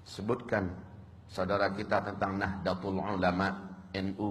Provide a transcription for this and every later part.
Sebutkan saudara kita tentang Nahdlatul Ulama NU.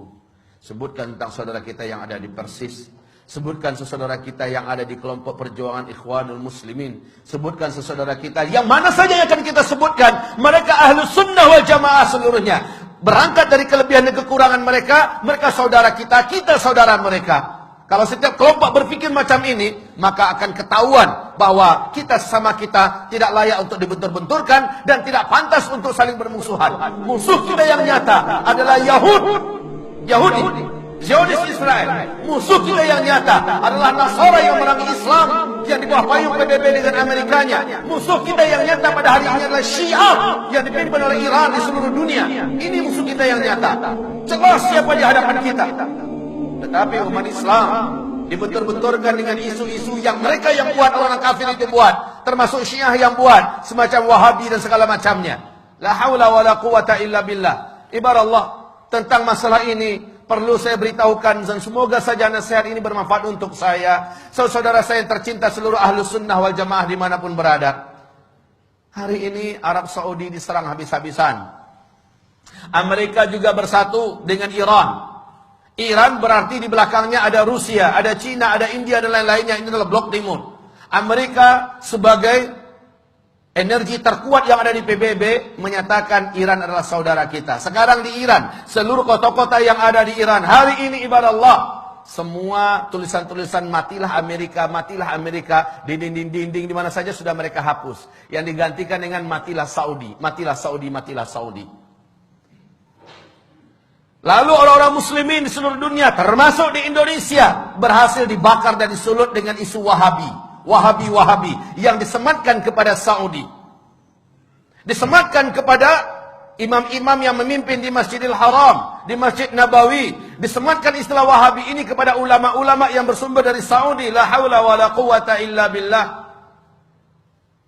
Sebutkan tentang saudara kita yang ada di Persis. Sebutkan saudara kita yang ada di kelompok perjuangan Ikhwanul Muslimin. Sebutkan saudara kita yang mana saja yang akan kita sebutkan. Mereka Ahlus Sunnah wal Jamaah seluruhnya. Berangkat dari kelebihan dan kekurangan mereka, mereka saudara kita, kita saudara mereka. Kalau setiap kelompok berpikir macam ini, maka akan ketahuan bahwa kita sesama kita tidak layak untuk dibentur-benturkan dan tidak pantas untuk saling bermusuhan. Musuh kita yang nyata adalah Yahudi, Zionis Israel. Musuh kita yang nyata adalah Nasara yang merangi Islam yang di bawah payung PBB dengan Amerikanya. Musuh kita yang nyata pada hari ini adalah Syiah yang dipimpin oleh Iran di seluruh dunia. Ini musuh kita yang nyata. Jelas siapa di hadapan kita. Tetapi umat Islam dibentur-benturkan dengan isu-isu yang mereka yang buat, orang kafir itu buat, termasuk Syiah yang buat, semacam Wahabi dan segala macamnya. La haula wala quwata illa billah. Ibarat tentang masalah ini perlu saya beritahukan, dan semoga saja nasihat ini bermanfaat untuk saya, saudara saya yang tercinta, seluruh Ahlus Sunnah wal Jamaah dimanapun berada. Hari ini Arab Saudi diserang habis-habisan. Amerika juga bersatu dengan Iran. Iran berarti di belakangnya ada Rusia, ada Cina, ada India dan lain-lainnya. Ini adalah blok timur. Amerika sebagai energi terkuat yang ada di PBB menyatakan Iran adalah saudara kita. Sekarang di Iran, seluruh kota-kota yang ada di Iran hari ini ibarat Allah, semua tulisan-tulisan matilah Amerika di dinding-dinding di mana saja sudah mereka hapus. Yang digantikan dengan matilah Saudi, matilah Saudi, matilah Saudi. Lalu orang-orang muslimin di seluruh dunia, termasuk di Indonesia, berhasil dibakar dan disulut dengan isu Wahabi yang disematkan kepada Saudi. Disematkan kepada imam-imam yang memimpin di Masjidil Haram, di Masjid Nabawi. Disematkan istilah Wahabi ini kepada ulama-ulama yang bersumber dari Saudi. La haula wa la quwata illa billah.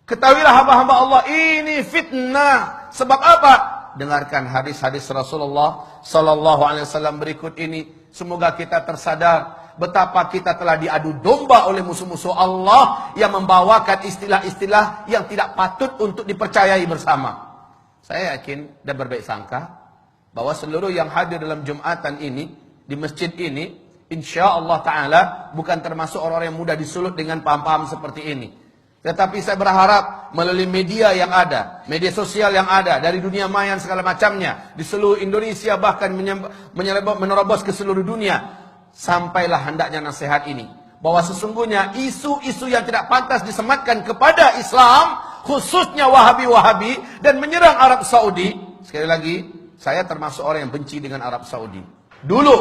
Ketahuilah hamba-hamba Allah, ini fitnah. Sebab apa? Dengarkan hadis-hadis Rasulullah sallallahu alaihi wasallam berikut ini. Semoga kita tersadar betapa kita telah diadu domba oleh musuh-musuh Allah yang membawakan istilah-istilah yang tidak patut untuk dipercayai bersama. Saya yakin dan berbaik sangka bahwa seluruh yang hadir dalam Jumatan ini, di masjid ini, insya-Allah taala bukan termasuk orang-orang yang mudah disulut dengan paham-paham seperti ini. Tetapi saya berharap melalui media yang ada, media sosial yang ada, dari dunia maya segala macamnya, di seluruh Indonesia bahkan menerobos ke seluruh dunia, sampailah hendaknya nasihat ini. Bahwa sesungguhnya isu-isu yang tidak pantas disematkan kepada Islam, khususnya Wahabi-Wahabi, dan menyerang Arab Saudi. Sekali lagi, saya termasuk orang yang benci dengan Arab Saudi. Dulu,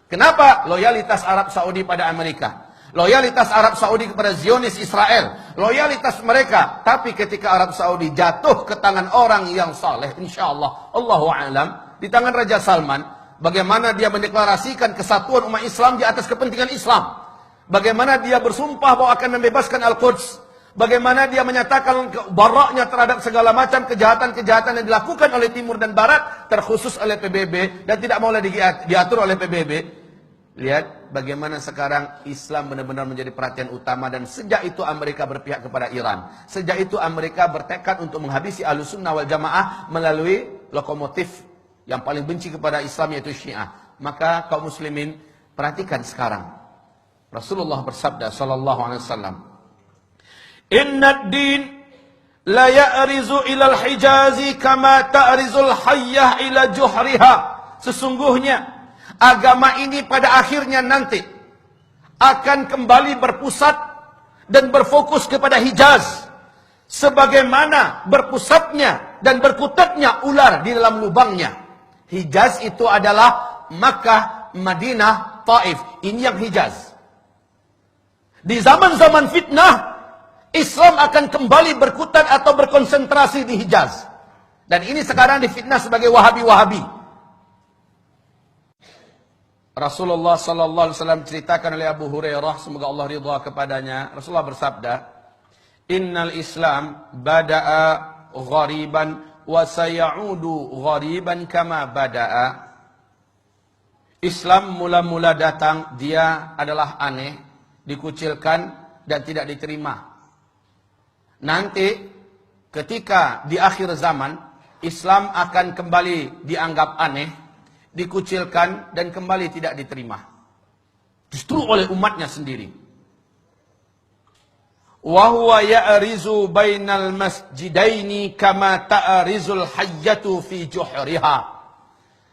kenapa? Loyalitas Arab Saudi pada Amerika. Loyalitas Arab Saudi kepada Zionis Israel, loyalitas mereka. Tapi ketika Arab Saudi jatuh ke tangan orang yang saleh, insyaallah, Allahu a'lam, di tangan Raja Salman, bagaimana dia mendeklarasikan kesatuan umat Islam di atas kepentingan Islam, bagaimana dia bersumpah bahwa akan membebaskan Al-Quds, bagaimana dia menyatakan baraknya terhadap segala macam kejahatan-kejahatan yang dilakukan oleh Timur dan Barat, terkhusus oleh PBB, dan tidak mau lagi diatur oleh PBB. Lihat bagaimana sekarang Islam benar-benar menjadi perhatian utama, dan sejak itu Amerika berpihak kepada Iran. Sejak itu Amerika bertekad untuk menghabisi Ahlus Sunnah wal Jamaah melalui lokomotif yang paling benci kepada Islam, yaitu Syiah. Maka kaum muslimin, perhatikan sekarang. Rasulullah bersabda sallallahu alaihi wasallam, "Inna ad-din la ya'rizu ila al-Hijazi kama ta'rizul hayyah ila juhriha." Sesungguhnya agama ini pada akhirnya nanti akan kembali berpusat dan berfokus kepada Hijaz, sebagaimana berpusatnya dan berkutatnya ular di dalam lubangnya. Hijaz itu adalah Makkah, Madinah, Taif. Ini yang Hijaz. Di zaman-zaman fitnah, Islam akan kembali berkutat atau berkonsentrasi di Hijaz. Dan ini sekarang difitnah sebagai Wahabi-Wahabi. Rasulullah sallallahu alaihi wasallam ceritakan oleh Abu Hurairah, semoga Allah ridha kepadanya. Rasulullah bersabda, "Innal Islam bada'a ghariban wa sayaudu ghariban kama bada'a." Islam mula-mula datang, dia adalah aneh, dikucilkan dan tidak diterima. Nanti ketika di akhir zaman Islam akan kembali dianggap aneh, dikucilkan dan kembali tidak diterima. Justru oleh umatnya sendiri. Wa huwa ya'rizu bainal masjidaini kama ta'rizul hayyatu fi juhriha.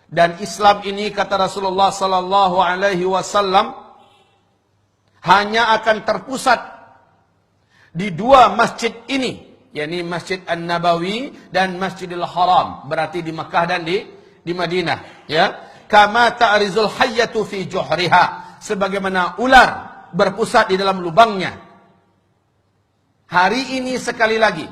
Dan Islam ini, kata Rasulullah sallallahu alaihi wasallam, hanya akan terpusat di dua masjid ini, yakni Masjid An-Nabawi dan Masjidil Haram, berarti di Makkah dan di Madinah, ya. Kama ta'rizul hayyatu fi juhriha, sebagaimana ular berpusat di dalam lubangnya. Hari ini sekali lagi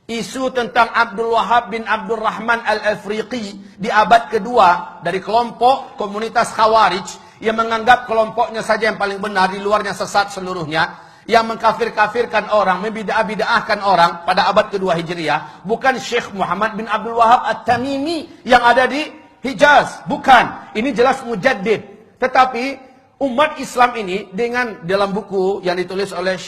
isu tentang Abdul Wahab bin Abdul Rahman Al-Afriqi di abad kedua dari kelompok komunitas Khawarij yang menganggap kelompoknya saja yang paling benar, di luarnya sesat seluruhnya, yang mengkafir-kafirkan orang, membid'ah-bid'ahkan orang pada abad kedua Hijriah, bukan Syekh Muhammad bin Abdul Wahab At-Tamimi yang ada di Hijaz, bukan. Ini jelas mujaddid. Tetapi umat Islam ini dengan dalam buku yang ditulis oleh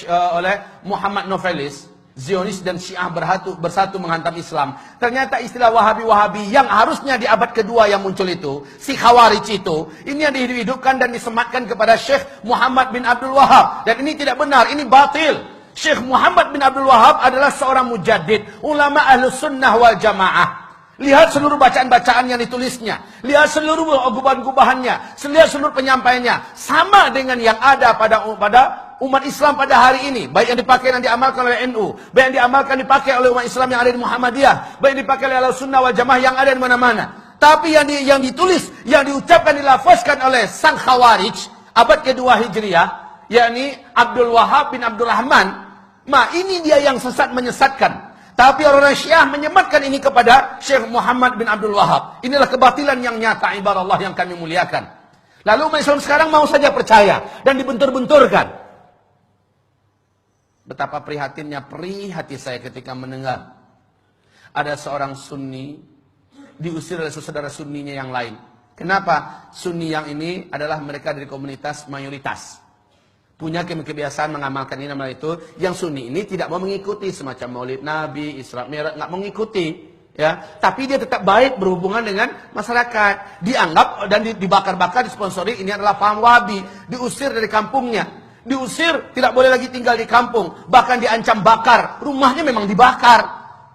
Muhammad Novelis, Zionis dan Syiah bersatu menghantam Islam. Ternyata istilah Wahabi-Wahabi yang harusnya di abad kedua yang muncul itu, si Khawarij itu, ini yang dihidupkan dan disematkan kepada Syekh Muhammad bin Abdul Wahab. Dan ini tidak benar, ini batil. Syekh Muhammad bin Abdul Wahab adalah seorang mujaddid, ulama Ahlus Sunnah wal Jamaah. Lihat seluruh bacaan-bacaan yang ditulisnya. Lihat seluruh gubahan-gubahannya. Lihat seluruh penyampaiannya. Sama dengan yang ada pada umat Islam pada hari ini. Baik yang dipakai dan diamalkan oleh NU. Baik yang diamalkan dipakai oleh umat Islam yang ada di Muhammadiyah. Baik yang dipakai oleh Ahlussunnah wal Jamaah yang ada di mana-mana. Tapi yang ditulis, yang diucapkan, dilafazkan oleh sang Khawarij abad kedua Hijriah, yakni Abdul Wahab bin Abdul Rahman. Ini dia yang sesat menyesatkan. Tapi orang Syiah menyematkan ini kepada Syekh Muhammad bin Abdul Wahab. Inilah kebatilan yang nyata, ibarat Allah yang kami muliakan. Lalu umat Islam sekarang mau saja percaya dan dibentur-benturkan. Betapa prihatinnya, perih hati saya ketika mendengar ada seorang Sunni diusir oleh saudara Sunninya yang lain. Kenapa? Sunni yang ini adalah mereka dari komunitas mayoritas. Punya kebiasaan mengamalkan ini nama itu. Yang Sunni ini tidak mau mengikuti semacam Maulid Nabi, Isra Mi'raj, nggak mengikuti, ya. Tapi dia tetap baik berhubungan dengan masyarakat. Dianggap dan dibakar-bakar, disponsori, ini adalah paham Wahabi. Diusir dari kampungnya, diusir, tidak boleh lagi tinggal di kampung, bahkan diancam bakar. Rumahnya memang dibakar.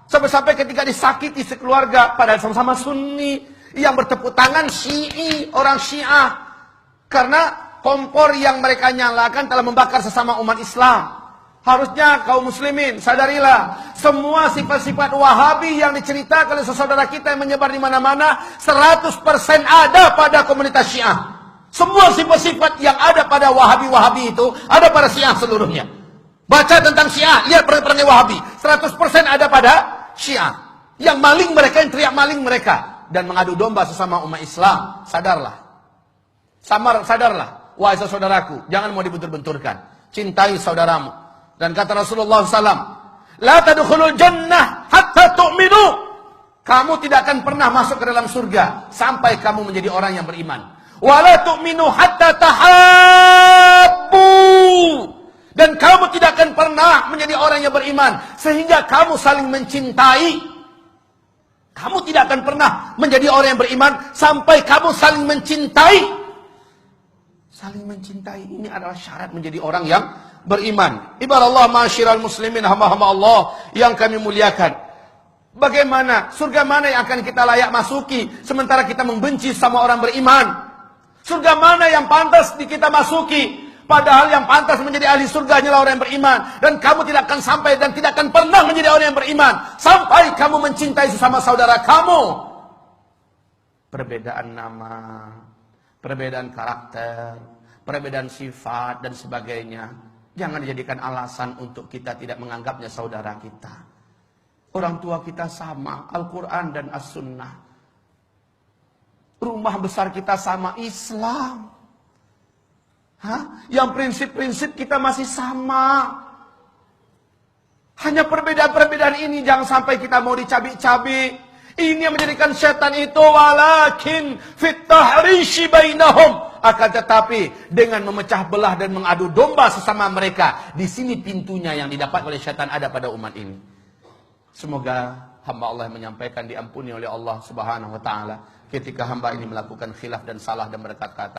Sampai-sampai ketika disakiti sekeluarga, padahal sama-sama Sunni, yang bertepuk tangan Syi'i, orang Syiah, karena kompor yang mereka nyalakan telah membakar sesama umat Islam. Harusnya kaum muslimin sadarilah, semua sifat-sifat Wahabi yang diceritakan oleh saudara kita yang menyebar di mana-mana 100% ada pada komunitas Syiah. Semua sifat-sifat yang ada pada Wahabi-Wahabi itu ada pada Syiah seluruhnya. Baca tentang Syiah, lihat perangai Wahabi, 100% ada pada Syiah. Yang maling mereka, yang teriak maling mereka dan mengadu domba sesama umat Islam. Sadarlah. Sadarlah. Wahai saudaraku, jangan mau dibentur-benturkan. Cintai saudaramu. Dan kata Rasulullah SAW, La tadkhulul jannah hatta tu'minu. Kamu tidak akan pernah masuk ke dalam surga sampai kamu menjadi orang yang beriman. Wa la tu'minu hatta tahabbu. Dan kamu tidak akan pernah menjadi orang yang beriman sehingga kamu saling mencintai. Kamu tidak akan pernah menjadi orang yang beriman sampai kamu saling mencintai. Saling mencintai ini adalah syarat menjadi orang yang beriman. Ibarat Allah, ma'asyiral muslimin, hamba-hamba Allah yang kami muliakan. Bagaimana, surga mana yang akan kita layak masuki sementara kita membenci sama orang beriman? Surga mana yang pantas kita masuki? Padahal yang pantas menjadi ahli surga hanyalah orang yang beriman. Dan kamu tidak akan sampai dan tidak akan pernah menjadi orang yang beriman sampai kamu mencintai sesama saudara kamu. Perbedaan nama, perbedaan karakter, perbedaan sifat dan sebagainya, jangan dijadikan alasan untuk kita tidak menganggapnya saudara kita. Orang tua kita sama, Al-Quran dan As-Sunnah. Rumah besar kita sama, Islam. Yang prinsip-prinsip kita masih sama. Hanya perbedaan-perbedaan ini jangan sampai kita mau dicabik-cabik. Ini yang menjadikan setan itu, walakin fit tahrishi bainahum, akan tetapi dengan memecah belah dan mengadu domba sesama mereka. Di sini pintunya yang didapat oleh setan ada pada umat ini. Semoga hamba Allah yang menyampaikan diampuni oleh Allah Subhanahu wa taala ketika hamba ini melakukan khilaf dan salah dan berkata-kata.